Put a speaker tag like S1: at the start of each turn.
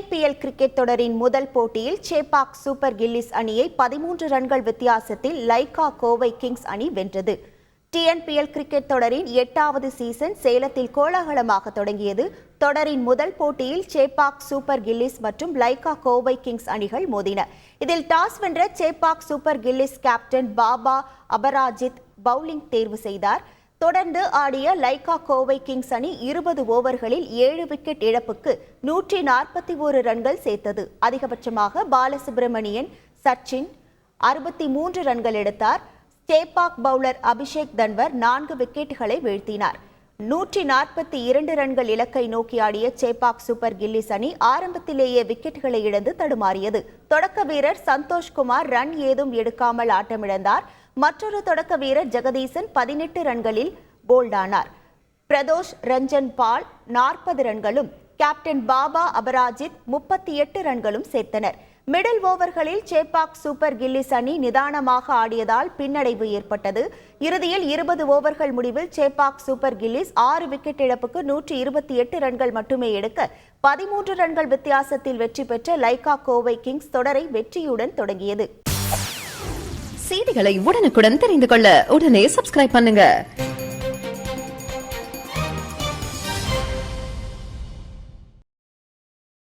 S1: TNPL cricket தொடரின் முதல் போட்டியில் சேப்பாக் சூப்பர் கில்லிஸ் அணியை 13 ரன்கள் வித்தியாசத்தில் லைகா கோவை கிங்ஸ் அணி வென்றது. TNPL கிரிக்கெட் தொடரின் 8வது சீசன் சேலத்தில் கோலாகலமாக தொடங்கியது. தொடரின் முதல் போட்டியில் சேப்பாக் சூப்பர் கில்லிஸ் மற்றும் லைகா கோவை கிங்ஸ் அணிகள் மோதின. இதில் டாஸ் வென்ற Chepauk super gillies captain Baba Aparajith bowling தேர்வு செய்தார். தொடர்ந்து ஆடிய லைகா கோவை கிங்ஸ் அணி 20 ஓவர்களில் 7 விக்கெட் இழப்புக்கு 141 ரன்கள் சேர்த்தது. அதிகபட்சமாக பாலசுப்ரமணியன் சச்சின் 63 ரன்கள் எடுத்தார். சேப்பாக் பவுலர் அபிஷேக் தன்வர் 4 விக்கெட்டுகளை வீழ்த்தினார். 142 ரன்கள் இலக்கை நோக்கி ஆடிய சேப்பாக் சூப்பர் கில்லிஸ் அணி ஆரம்பத்திலேயே விக்கெட்டுகளை இழந்து தடுமாறியது. தொடக்க வீரர் சந்தோஷ்குமார் ரன் ஏதும் எடுக்காமல் ஆட்டமிழந்தார். மற்றொரு தொடக்க வீரர் ஜெகதீசன் 18 ரன்களில் போல்டானார். பிரதோஷ் ரஞ்சன் பால் 40 ரன்களும் கேப்டன் பாபா அபராஜித் 38 ரன்களும் சேர்த்தனர். மிடில் ஓவர்களில் சேப்பாக் சூப்பர் கில்லிஸ் அணி நிதானமாக ஆடியதால் பின்னடைவு ஏற்பட்டது. இறுதியில் 20 ஓவர்கள் முடிவில் சேப்பாக் சூப்பர் கில்லிஸ் 6 விக்கெட் இழப்புக்கு 128 ரன்கள் மட்டுமே எடுக்க 13 ரன்கள் வித்தியாசத்தில் வெற்றி பெற்ற லைகா கோவை கிங்ஸ் தொடரை வெற்றியுடன் தொடங்கியது.
S2: செய்திகளை உடனுக்குடன் தெரிந்து கொள்ள உடனே சப்ஸ்கிரைப் பண்ணுங்க.